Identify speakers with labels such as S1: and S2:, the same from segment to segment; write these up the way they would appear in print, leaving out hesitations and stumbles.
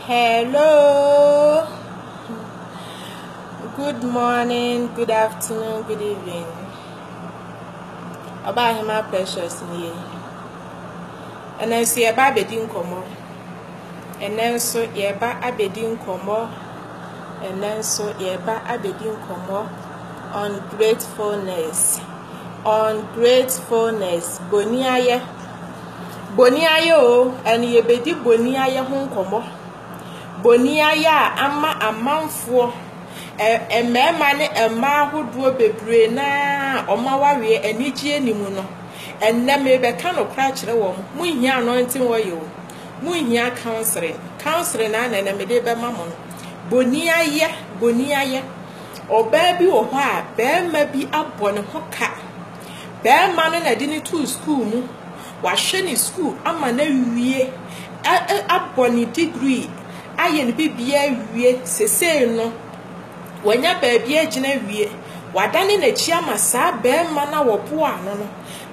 S1: Hello, good morning, good afternoon, good evening. About him, my precious me. And then see about bedin komo, and then so yeba abedin komo, and then so yeba abedin komo on gratefulness, boniaye, o, and yebedi boniaye hon komo. Boniaya ama amanfo emema ne ema ahodo bebre na omawawe anigye nimu no enne me be ka no kra kire wo mu hia anointing wo ye wo mu hia counseling na na me de be mamo no boniaya oba bi wo ho a be ma bi abone ho ka be ma no na di ni to school mu wa hwe ni school ama na wie abone degree aye ne bibia wie sese no wanya baabi agina wie wadane na chia masa be ma na wo bo ano no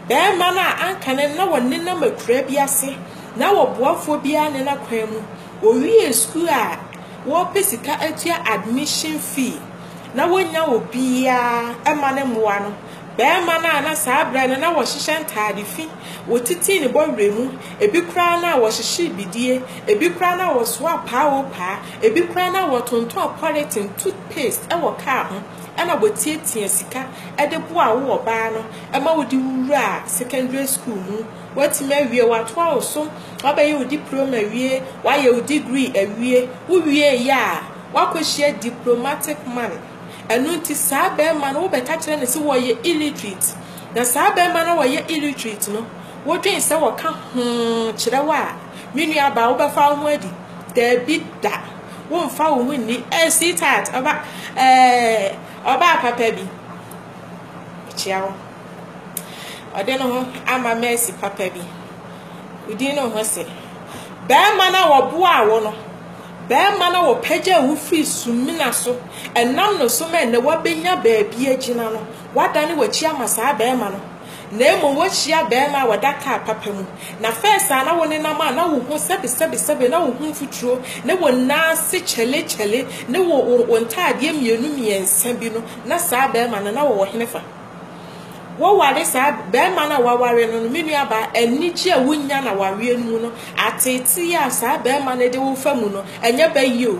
S1: be ma na ankane na wonne na makura bi ase na wo boafo bia ne na kwan mu o wie school a wo pesika atua admission fee na wonya obia ema ne moa no be ma na saa bra ne na wo hihye ntade fi wo titi ne bowre mu ebi kra na wo hihye bidie ebi kra na wo soa paawo pa ebi kra na wo tonton politin toothpaste e wo ka ho ana wo tietie sika e de bo a wo ba no e ma wo di wura secondary school mu wati ma wie wato a so obaye wo diploma wie wa ye wo degree awie wo wie ya wakohye diplomatic man enunti saa be ma no wo be ka kire ne se wo ye illiterate na saa be ma no wo ye illiterate no wo dwen se wo ka kire wa menu aba wo be fa wo adi da bi da wo mfa wo ni sweetheart oba papa bi chiawo ode no ho ama mercy papa bi udi no ho se be ma na wo bo a wo no be ma na wo pagya wo free sumina so enam no so me ne wo benya baabi agina no wadane wachi ama saa be ma no na emo wo hia be ma wadaka papa mu na first na wo ne na ma na wo hu sebe na wo hu futuro ne wo na se chele ne wo ntade miensa bi no na saa be ma na wo henefa wo ware saa be ma na waware no menu aba anigye a wonya na ware nu no atete ya saa be ma na de wo famu no enye bayi o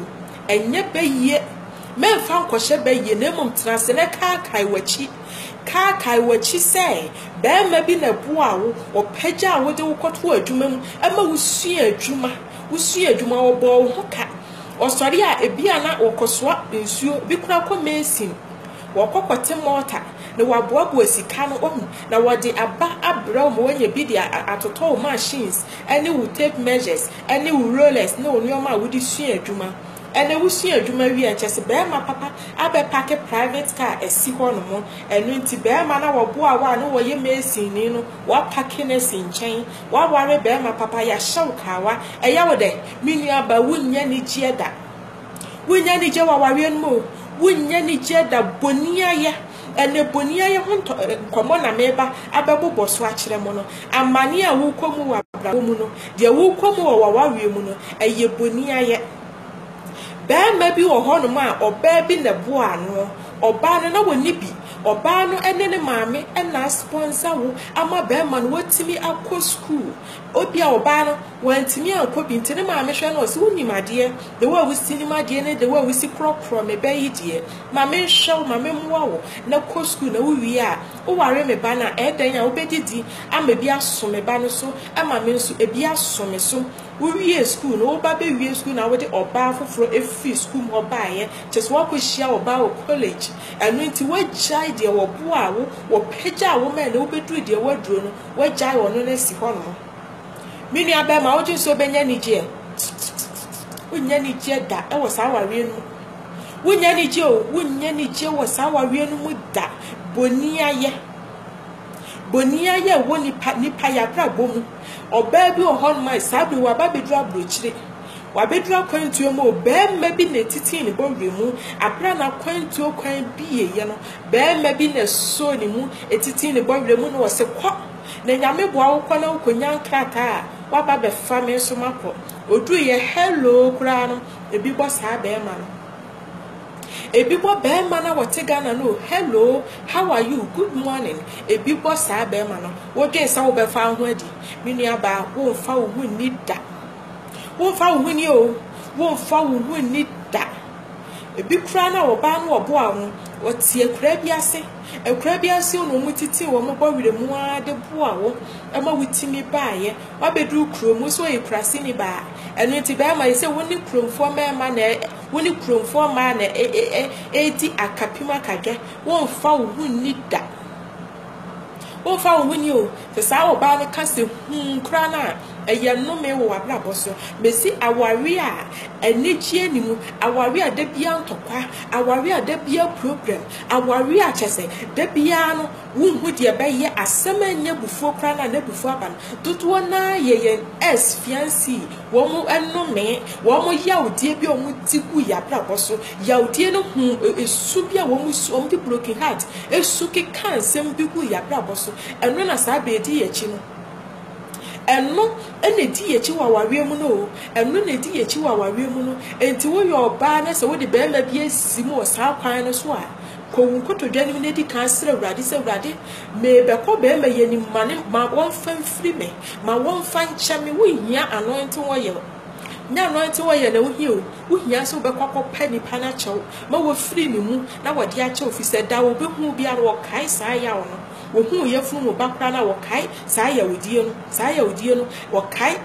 S1: enye bayi memfa nkɔhye bayi na mum trase ne kai wachi say be ma bi na bo a wo opagya wo de wo kɔto adwuma mu ama wo sua adwuma wo bo ho ka osori a ebia na wokosoa nsuo bi kura kɔ mesin wo kɔkɔte mortar na waboabo asika no ohu na wode aba abra mo wanya bi dia atoto machines any will tape measures any will rollers na onioma a wodi sua adwuma ene wo sua adwuma wi anchese be ma papa abe pack private car esi ho no mo enu nti be ma na wobo a wa no wo ye mesin ni no wa pack na sinchen wa ware be ma papa ya hyew kawa eya wo de minua ba wunya ni gieda wunya ni je wa ware no mo wunya ni gieda boniaye ene boniaye honto komo na meba abebo so akire mo no amane a wo komu wa brabo mu no de wo komu wa wawe mu no eye boniaye be ma bi wo ho no ma oba bi na bo ano oba no na woni bi oba no ene ne maame ena sponsor wo ama be ma no watimi akọ school obi a oba no wantimi akọ bi ntene maame hwe no se woni made de wa wusi ni made ne de wa wusi krokro me be yi de maame hwe maame mwa wo na kọ school na wo wi a wo ware me ba na edan a wo bedidi ama bi aso me ba no so ama me nso ebi aso me so wo wi school no wo ba be wi school na wo de oba foforo efi school mo ba ye just wo ko hia oba wo college enu nti wo jai de wo bo a wo pagya wo me na wo beduru de wo duro no wo jai wo no na si ho no mini aba ma wo je so benya ni je wonya ni je da e wo sa ware nu wonya ni je o wonya ni je wo sa ware nu mu da boniaye wo nipa ya bra bomu oba bi o hon mai sabi wa ba bedura brochire wa bedura kwantuo mo be ma bi na titi ni bowre mu abra na kwantuo kwan bi ye no be ma bi na so ni mu etiti ni bowre mu no wo se kwa na nyame boa wo kwa na wo konya nkrata waba be fame so mako odu ye hello kura no ebi bo saa be ma no ebi bo be ma na wote Ghana no hello how are you good morning ebi bo saa be ma no wo dwen sa wo be fa ho adi menua ba wo fa wo hu ni da wo fa wo hu ni o wo fa wo hu ni da ebi kura na wo ba no obo awo wote ekura bi ase no mutiti wo mo bo wire mu ade bo awo ema witimi baaye wa bedu kromu so ekurase ni ba enu ti ba ma ise woni kromfo ma na woni kromfo ma na edi akapima kage wo fa wo hu ni da wo fa wo hu ni o se sa wo ba ne kase kura na eye no me wo abra boso mesi awari a enijie ni mu awari a da bia ntokwa awari a da bia program awari a chese da bia no wunhu de be ye asemanya bufuo kra na bufuo aban tutuo na ye s fiancé wo mu enome wo mu yaudie bi o mu tigu ya bra boso yaudie no hu esu bia wo mu o mu broken heart esu ke kansem bi gu ya bra boso eno na sa be di ye chi no eno ene di ye chi wa wawe mu no eno ne di ye chi wa wawe mu no enti wo yo ba na se wo de be ma bi asimu o sa kwan no so a ko wunkoto dwani ne di kan sere urade se urade me be ko be ma ye ni mane ma won fan free me ma won fan chame wo hia anointing wo ye na anointing wo ye na wo hia wo hia so be kwakọ pani pana chew ma wo free ni mu na wo de a chew fi se da wo be hu bia wo kai sa ya wo no wo hu ye fu mu bakra na wo kai sa ya wodie no wo kai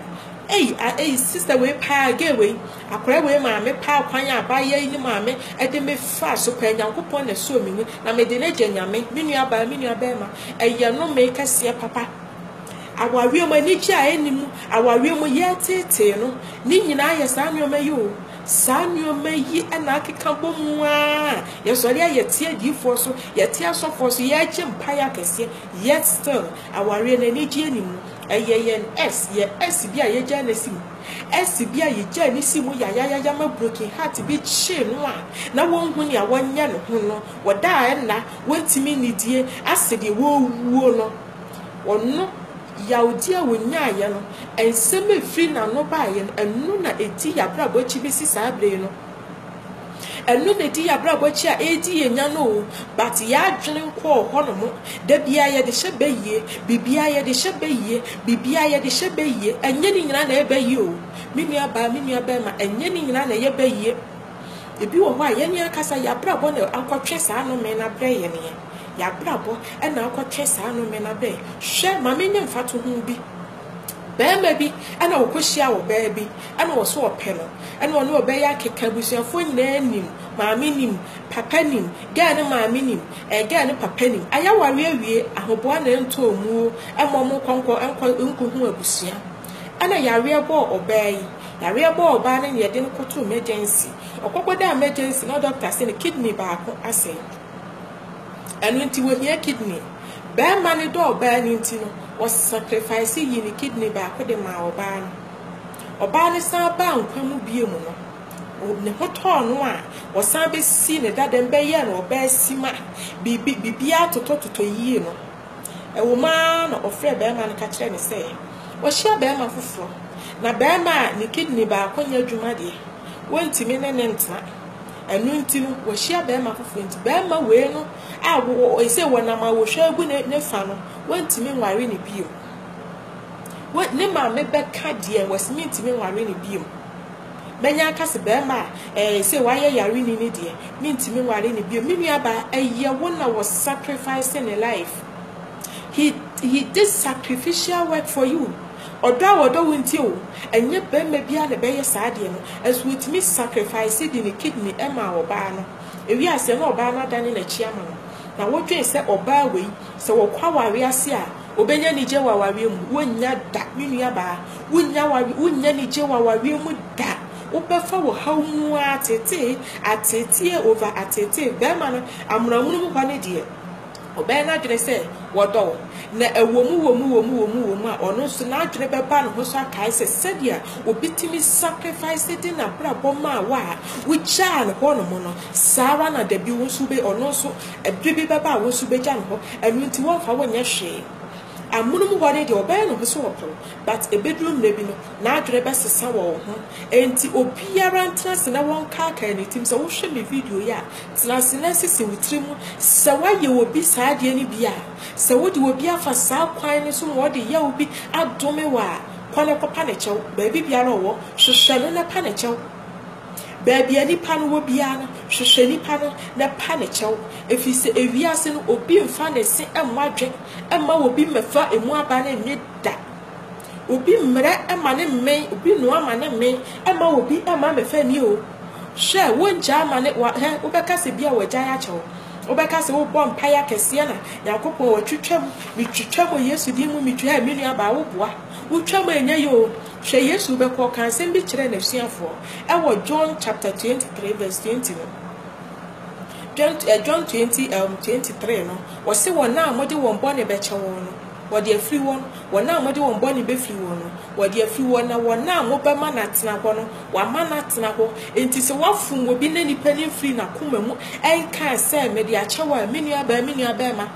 S1: sister we pa gewe akora we ma me pa kwan abaye ni ma me e de me fa so kwa nyankopon na so mi na me de na gyanyame menu aba ma eye no me kase papa awari mo ni chi a enimu awari mo ye tete no ni nyina ye sa nyo me yo sa nyo me yi na akeka bomu a ye so le ye tie di fo so ye tie so fo so ye chi mpa ya kase yet still awari na ni chi enimu yen s bia ye ja na sim s bia ye ja ni sim ya ma broken heart bi chi no a na won hu ni a wonya no hu no woda na wontimi ni die asede wo wuo no wonno yaudi a wonya ye no ensem free na no ba ye enu na edi ya bra bo chi bi si sa bre no enu na edi ya bra bo chi a edi ye nya no but ya adwene ko ho no mo da bia ye de hye beye bibia ye de hye beye bibia ye de hye beye enye ni nyina na e beye o menua ba ma enye ni nyina na ye beye ebi wo ho a ye ni akasa ya bra bo na ankotwe sa no me na bre ye ne ya bra bo e na ankotwe sa no me na bre hwe ma menye mfato hu bi bema bi ana wokohia wo baa bi ana wo so ope no ana wo no obe ya keka busuafo nyina nim maame nim papa nim ga ne maame nim ga ne papa nim aya ware awie ahoboa na ento omu emom konko enko hu abusua ana yare bo obai yare bo oba ne ye de nkoto emergency okokoda emergency no doctor say ne kidney baako ase anu nti wo hia kidney bema ne do oba ni nti no was sacrifice yi ni kidney baako de ma oba ne sa ba nkwamu bie mu no ne hoto no a wosan be si ne dadem be ye no oba sima bibia totototo yie no ewo ma na ofre be ma ne ka kire ne se wo hia be ma foforo na be ma ne kidney baako nya dwuma de wontimi ne ntena enu nti no wo hia be ma foforo nti be ma we no a wo ese wona ma wo hwa gu ne fa no wontimi nware ne bio ne ma me be ka de wasimi ntimi nware ne bio benya kase be ma se waye yare ni ne de mi ntimi nware ne bio mi nua ba eye wona was sacrificing a life he did sacrificial work for you odo wonti o enye be ma bia ne be ye saade no as with me sacrifice the kidney ema oba no ewi ase na oba na dane na chiama no na wodwe se oba wei se wo kwa ware ase a obenya ni je wa ware mu wonya da menua ba wonya ni je wa ware mu da obefa wo hawmu atete over atete be ma no amramu mu kwa ne de obe na dwene se wodo na ewomu a ono so na adwene beba no ho so akai se sedia obitimi sacrifice din na brabo ma wa wucha ne ho no mo no sara na da bi wo so be ono so ebibi beba wo so be gya no ho enu nti wo fa wo nya hwe amunum hore de obey no so wopro but a bedroom na bi no na adwere be sesa wo ho enti obiara ntrase na won ka ka ni tim so wo hwe me video ya trase na sisi wutrim se waye obi saade ni bia se wo de obi afa sa kwan ni so wo de ya obi adome wa kwane ko pa na chew ba bi bia no wo hwehwe na pa na chew baby ani pano wo bia no hwehwe ni pano na pa na chew efi se ewiase no obi mfa na se emwadwe emma obi mefa emu aba na ni da obi mre emma ne men obi no ama ne men emma obi emma mefa ni o hwe wonja ama ne wa he obeka se bia wagya ya chew obeka se wo bom paya kese na yakopon watwetwam mitwetwam Yesu di mu mitwa mi nua ba wo boa wotwam enya yo hwe Yesu be ko kan sem bi kire na suafo e wo John chapter 23 verse 20 John 23 no wo se wona amode won bone be che won no wo de afri won wona amode won bone be fri won no wo de afri won na wona mo be ma na tena ko no wa ma na tena ko enti se wafum obi na nipa ni fri na kuma mu enka se me de achewa menua ba ma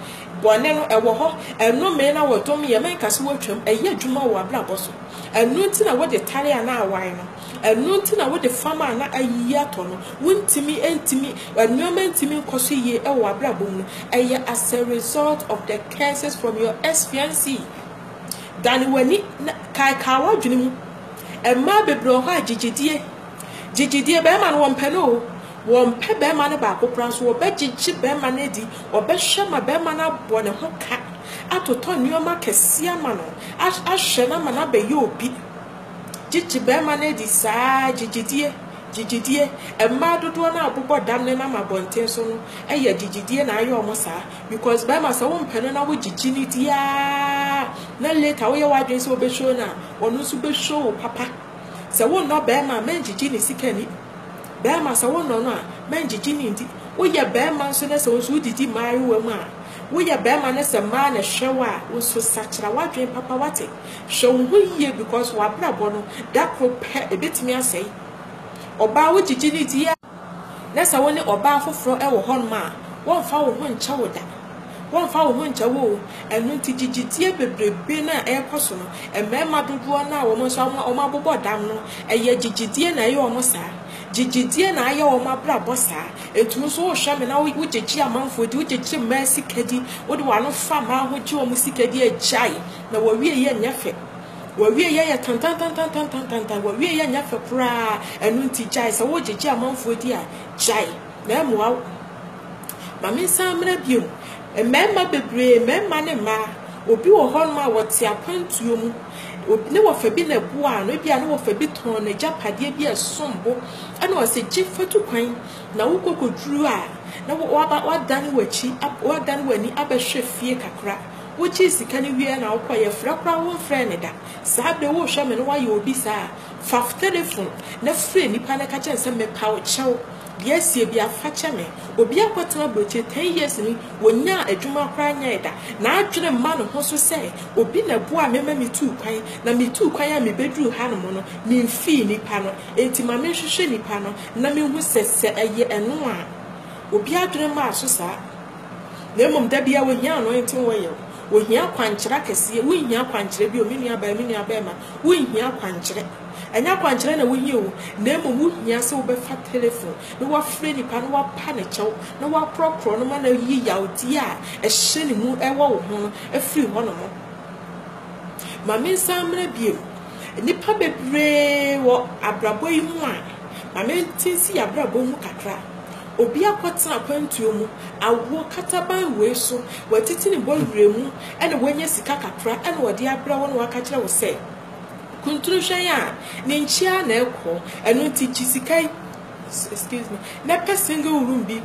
S1: bone no ewo ho eno me na wo dom ye men ka se watwam eye adwuma wo ablabo so enu nti na wo de tare ana awan no enu nti na wo de fama na ayi ato no wontimi entimi enuoma ntimi nkoso ye e wo ablabo mu eye as a result of the curses from your ex-fiancé dani wani kai wa dwene mu emma bebro ho agigidie be ma no wonpe no wonpe be ma no ba kopran so obegigi be ma na di obehwe ma be ma na bo ne ho ka atoto nuoma kese ama no ahwe na ma na be ye obi gigi be ma na di saa gigidie emma dodo na abobo dam ne na ma bonten so no eye gigidie na ayo omo saa because be ma so wonpe no na wo gigi ni dia na later wo ye wadwen so be show na onu so be show papa se wo no be ma men gigi ni sikani be ma se wo no no a men gigi ni ndi wo ye be ma so na se wo so didi mari wa mu a wo ye be ma na se ma na hwewa wo so sachira wadwen papa wate show wo ye because wa brabo no that pro e betimi asai oba wo gigi ni dia na se wo ni oba foforo e wo hon ma won fa wo ho ncha wo da won fa wo ho ncha wo enu ti gigidie bebrebe na e koso no emema dodo na wo mo so o ma bobo dam no eye gigidie na ye o mo sa gigidie na ye o ma bra bossa etu so wo hwa me na wo gigi amanfo di wo gigi ma sikadi wo de wa no fa ma ho gi o mo sikadi ajai na wo wie ye nyafe wo wie ye tantan wo wie ye nyafe pra enu nti jai so wo gigi amanfo di a jai na mo mami samra biom emema bebre emema ne ma obi wo hon ma wote akwantuo mu obi ne wo fa bi na bua no bia ne wo fa bi ton na japade bi esombo ana wo se gi fatu kwan na wo kokoduru a na wo wa dan wachi wa dan wani abehwe fie kakra wo chi sika ne wie na wo koye frakra wo frɛ ne da sabe wo hwe me no wa ye obi saa fa telephone na frɛ nipa na ka chen se me pa wo chew yes ye bia fache me obi akwatena broche 10 years ni wonya adwuma kra nya da na adwene ma no ho so se obi na bua mema mi tu kwan na mi tu kwan ya me bedru ha no no mi mfi ni pa no enti ma me hwehwe ni pa no na me hu sese eye eno a obi adwene ma so saa na mum da bia wohia no enti wo ye wohia kwankyera kese wohia kwankyera bi o mi nua ba ma wohia kwankyera enya kwankyere na wohie o na emu wohia se wo be fa telephone na wa frɛ nipa na wa pa ne kyɛw na wa prokro no ma na yi yawdi a ɛhye ne mu ɛwɔ wo ho afiri ho no mo mame nsamra biem nipa bebre wo abrabo yi mu a mame tinsi abrabo mu kakra obi akwatena kwantuo mu awo kataban we so watiti ne bolwure mu ɛna wanya sika kakra ɛna wode abra wo na waka kyerɛ wo sɛ kunturu hwan ne nchia na ekọ enu ti chisikai excuse me na single room bi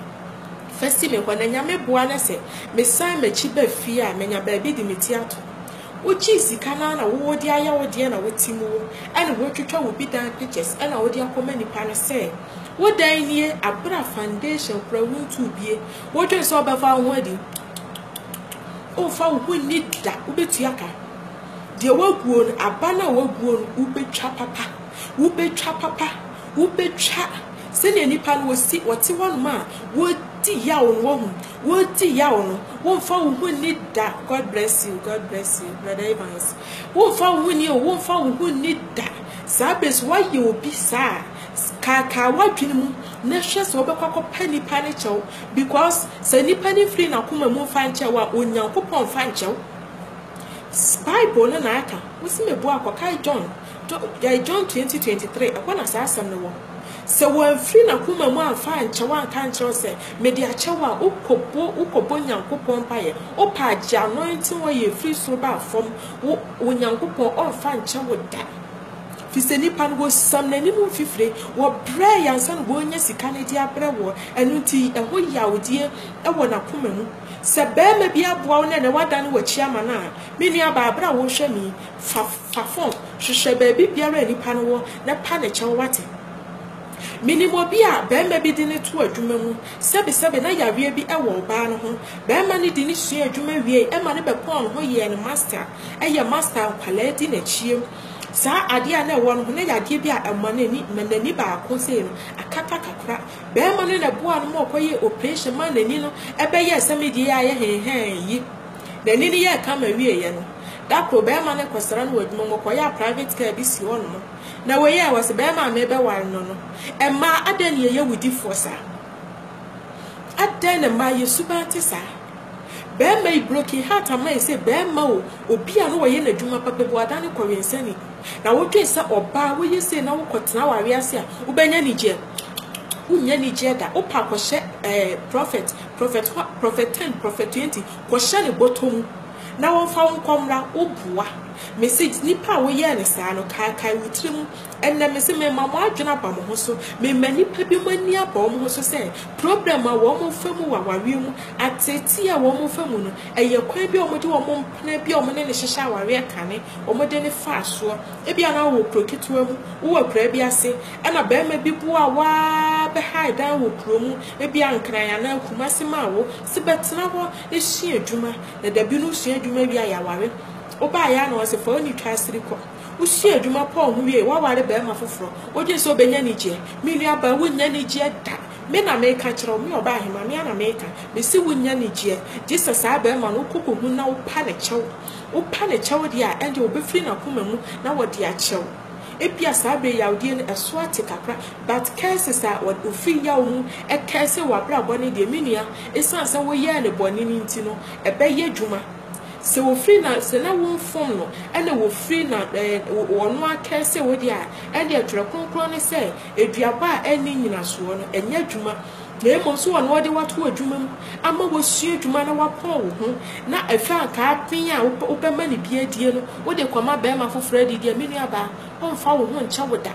S1: first me kwa na nyame boa na se me san machi ba fie a menya ba bi di meti ato wo chi sika na wo di aya wo di na wo timu ene wo twetwa wo bi dan pictures ena wo di akoma nipa na se wo dan nie abra foundation pra wo tu bie wo twen so ba fa ho adi o fa wo ni da wo betu aka de waguo no abana waguo no ubetwa papa se ne nipa no wosi wote won ma wo ti ya on wo ti ya on wo fa wo ni da. God bless you brother Evans. Wo fa wo ni da sabes why you be sa kaka wadwene mu na hwe so obekwa pani pani chew because se ni pani free na kuma mu fa nchew a onyankopon fa nchew Bible na aka wo si mebu akokai John 20:23 akwa na sa asem ne wo se wo free na kuma mu afa nchew anka nchew se me dia chew a ukobo nyankopon paye opa agya anointing wo ye free so ba fom wo onyankopon on fa nchew da Fiseni pan go sam na ni mu fifre wo bre yansan go nya sika ne dia bre wo enunti eho yawdie ewo na koma mu se be ma bia boa wo na wada ne wachi ama na me ni aba abra wo hwe mi fa fon hwehwe ba bi biara ni pan wo na pa ne che wate minimo bia be ma bi di ne to adwuma mu sebe na yawe bi ewo ba no ho be ma ne di ne sua adwuma wie e ma ne be pon ho ye ne master eye master kwala di na chiem sa ade a na won ho na yade bi a emanani manani ba ko se no akata kakra be ma ne na boa no mo koye operation manani no ebe ye semedi ya ye yi na ni ye kama wie ye no da ko be ma ne kwasara no wadwuma mo koye private car bi si won no na we ye was be ma me be war no no e ma ade ne ye wudi force ade ne ma ye subante sa be ma I broken heart am say be ma obi a no we ye na dwuma papa bo adane kwensani na wo twe sa oba wo ye say na wo kotena ware ase a wo benya ni je unya ni je da wo pa ko hye prophet 10 prophet 20 ko hye ne botom na wo fa nkomra wo bua message nipa wo ye ne sa no kai wutrim enna me se me mama adwena ba mo so me manipa bi mani aba mo so say problem a wo mo famu wa ware mu ateti a wo mo famu no eye kwan bi o mo de wo mo mpna bi o mo ne hyehya ware kane o mo de ne fa so e bia na wo prokitwa mu wo kra bi ase na ba ma bi bu a wa be haida wo kromu e bia nkran ya na kumase ma wo se betena ho e hia adwuma na da bi no hia adwuma bi a ya ware oba ya na wose fa oni twasiri ko usi adwuma pa ho wie wa ware be ma foforo oje so benya ni je mi nua ba wonya ni je da me na me ka kire me oba ahema me na me ka me si wonya ni je Jesus aba ma no kokko hu na wo pa ne chew dia ende obefiri na koma mu na wo dia chew epia sabe yawdie no eso ate kakra but cases are what ofi yaw mu e case wa bra boni de menua esansa wo ye ne boni ni ntino ebe ye dwuma se wo free na se na wo form no ene wo free na wono aka se wo dia ene atwere konkron ne se eduaba eni nyina so no enye adwuma na emo so wono wo de wato adwuma mu ama wo sua adwuma na wapon wo ho na afa ka apin a wo be mani bia die no wo de kwama be ma foforo adidi amenu aba wo mfa wo ho ncha wo da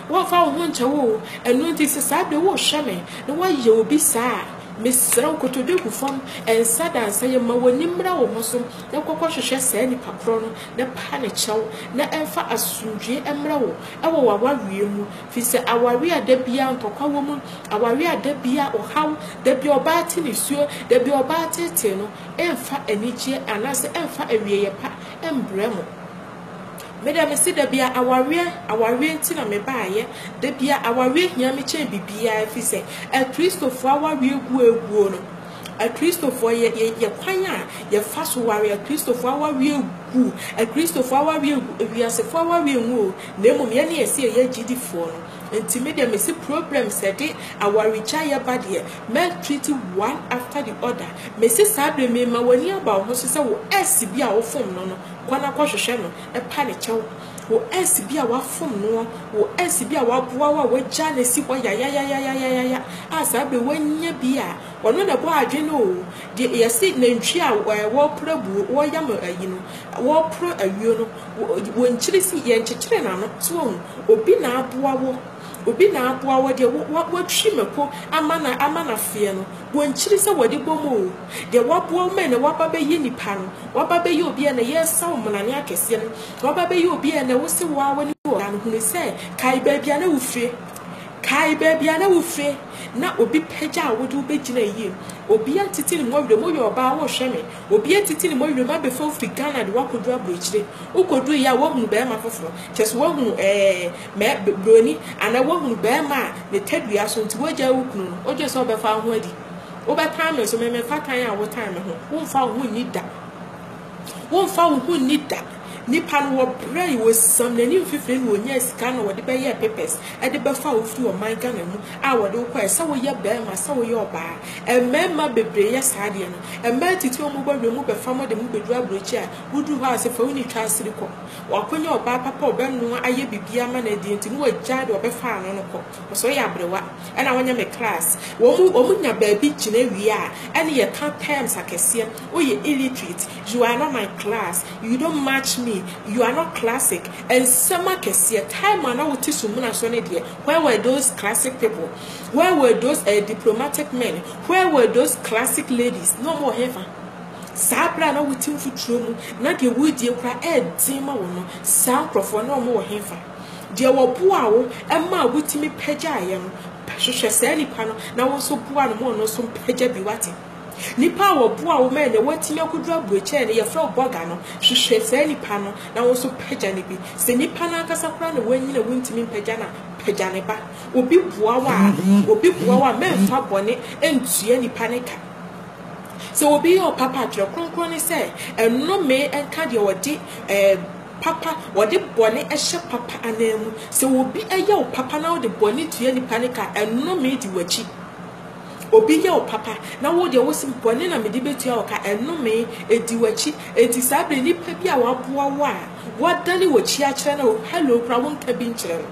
S1: wo fa wo ho ncha wo enu nti se sabe wo hweme na wo ye obi saa Mr. Kotode Kufam and Sada say ma wonimra wo hoso na kokko hwehwe saa ni papro no na pa ne chew na emfa asundwe emra wo ewo wawawie mu fi se aware ada bia ntokwa wo mu aware ada bia ohaw da bia obaati ne suo da bia obaati te no emfa anigye anase emfa awieye pa embremo Meda me se da bia aware nti na me baaye da bia aware hia me che bibia fi se a Christopher aware egu no a Christopher ye kwan a ye fa so ware a Christopher aware egu a Christopher aware egu wi ase fo aware nwu na emom ye ne ye se ye gidi fo no enti me dem se problem said aware cha ye bade me treat one after the other me se sabre me ma wani aba ho so se wo SB a wo fom no kwana kwa hwehwe no e pa ne chew wo SB a wa fom no wo SB a wa boa wa ja na si ho ya asa be wanya bi a wono na bo adwe no de ye si na ntwi a wo prabu wo yam ayi no wo pro awio no wo nkyiri si ye nkyekere na no so obi na aboa wo obi na aboa wo de wo twimeko amana fie no wo nkyiri se wo de bomo de wo aboa me na wo baba yi nipa no wo baba yi obi na ye saw monane akese no wo baba yi obi na wo se wo awani wo na hunu se kai ba bia na wo fie na obi peja wo de obegina yi obi antiti ni mo wure mo yo ba wo hweme obi antiti ni mo wure ma be fo fi Ghana de wakodu abrochire ukodu ya wo hunu be ma foforo cheso wo hunu me broni ana wo hunu be ma ne tadua so nti wo ja wo kunu no oje so be fa ho adi Over time, so me fat time our time. Won't found who need that. Won't found who need that. Nipan wo bra was some the new 15 won yes can or the bay papers at the buffer through my gun I would require so your bear my so your bar and member be yes hardian and melty to mobile remove a farmer the movie drab chair would do house if only tries to recall or when your bar papa ben no I be man and didn't know a jar or a fan on a cop or so ya brewa and I want you class woman your baby we are and you can't times I can see oh you illiterate you are not my class you don't match me. You are not classic, and summer can see a time when I would teach Sumuna Sonny dear. Where were those classic people? Where were those diplomatic men? Where were those classic ladies? No more heaven. Sabra no with him for true, not your wood, dear cry, Zima, sound for no more heaven. Dear Wapuao, and ma with me pejayam, Pasha Sally Pano, now also poor more no some peja biwati. Nipa wo boa wo men wo timi akudura broche ne ye fra boga no hwehwe sa nipa no na wo so pagya ne bi se nipa na akasa kra ne wanyina wontimi pagya na pagya ne ba obi boa wa men fa bone entue nipa ne ka se obi yo papa tro kronkron ne se enno me enka de wodi papa wodi bone ehye papa anamu se obi eya wo papa na wodi bone tue nipa ne ka enno me di wachi obi ye o papa na wo de wo simpone na me de betua o ka eno me ediwachi enti sabre ni pa bia wa boa wa wadani wo chi a kire na hello kra won ka bi nkire no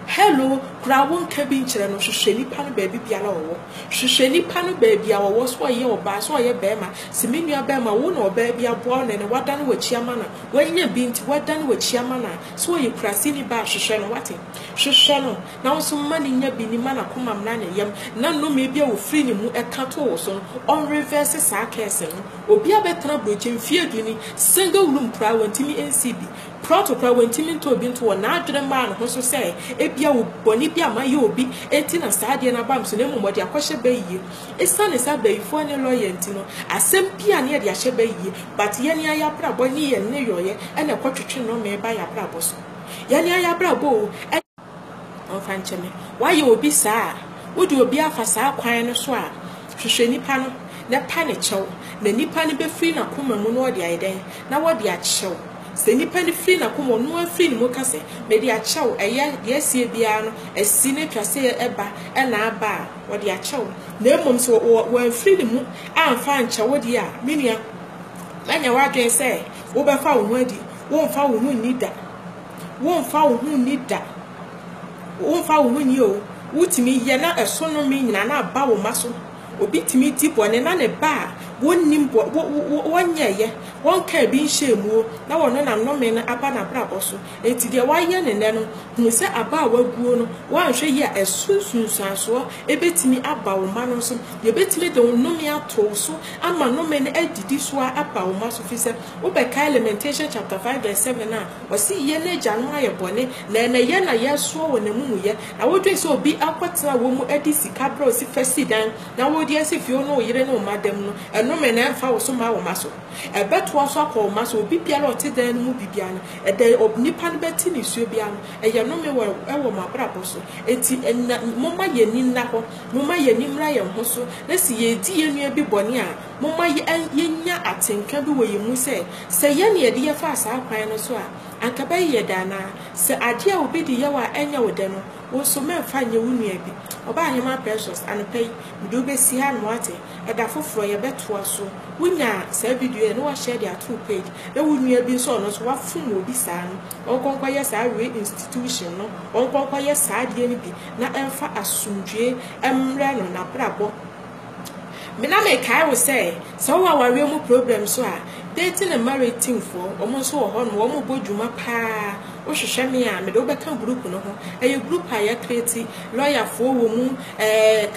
S1: hello kra won ka bi nkire no hwehwe ni pa no ba bia la wo hwehwe ni pa no ba bia wo so ye oba so ye be ma se me nua be ma wo na oba bia boa na ne wadani wo chi ama na wanya bi nti wadani wo chi ama na so ye krasi ni ba hwehwe no wate hwehwe no na wo so mani nya bi ni mana koma mna ne yam na no me bia wo free ni mu eka to wo so on reverse sa case no obi abetra broche mfie aduni single room pra wantimi NCB protocol wantimi to obi nto na adwere ma no ho so say ebia wo boni bia ma ye obi enti na saade na bam so na mmodi akwhye bayiye esane sa bayifo ne loyalty no asem bia ne de ahye bayiye but ye ne ayabra boni ye ne yoye ene kwotwetwe no me ba yabra boso ye ne ayabra bo on fancheme why ye obi sa wodi obi afa sa kwan no so a hwehwe nipa no na pa ne chew na nipa ne be free na koma mu no odi ayeden na wodi a chew se nipa ne free na koma no afree ni mo kase me di a chew eye de asie bia no asi ne twase eba na aba wodi a chew na emom so wo free ni mu amfa nche wodi a minia anya wadwen se wo be fa wo adi wo mfa wo ni da wo mfa wo ni da wo mfa wo ni o wutimi ye na eso no me nyina na aba wo maso obi timi ti bone na ne ba wonnim wonyeye wonka bi nhemu na wono na nnome na aba na brabo so enti de waye ne ne no hu se aba waguo no wanhwe ye asunsunsanso ebetimi aba wo ma no so ye betimi de nnome ato so ama nnome ne adidi so aba wo ma so fi se wo be ka Lamentation chapter 5 verse 7 na wasi ye na gya no aye bone na na ye na ye so wo na mumu ye na wodwe se obi akwatena wo mu adi sika bra osi fasidan na wodi ase fio no yire no madam no no me na fa wo so ma wo maso e beto aso akọ maso obi bia lo te dan mu bibia no e de nipa no beti ni suo bia no e ye no me wo ma brabo so enti momma ye ni na ho momma ye ni mra ye ho so na si ye di ye nua bi bone a momma ye nya atenka bi wo ye mu se ye ne ye de ye fa asa kwan no so a anka ba ye dana se ade a obi di ye wa enya wo de no wo so me fa nye wo nua bi oba ahema precious and pay do be si ha no ate e da foforo ye beto aso wunya sa video no wa share their true page e wo nua bi so no so wa fun obi sa no onkonkwa ye sa we institution no onkonkwa ye sa ade ni bi na emfa asundwe emre no na brabo me na me kai wo say so wa ware mu problem so a dating and married team for almost so ho no mo bodwuma pa o hwehwe me a me do be kan group no ho e group a ya create lawyer for wo mu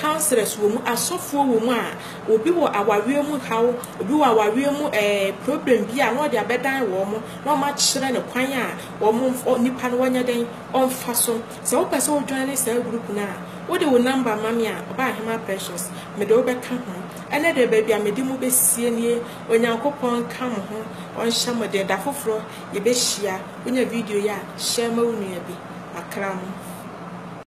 S1: counselors wo mu asofo wo mu a obi wo aware mu hawo obi wo aware mu problem bi a no de abedan wo mu no ma kyere ne kwan a wo mu nipa no wanya den on faso so wo pese wo join this group na what the number mami a oba hema precious me do be kan ho ene de baby a me di mu be sie nie onyankopon kan ho on hyamode da foforo ye be hia onya video ya share ma wonu ya bi akram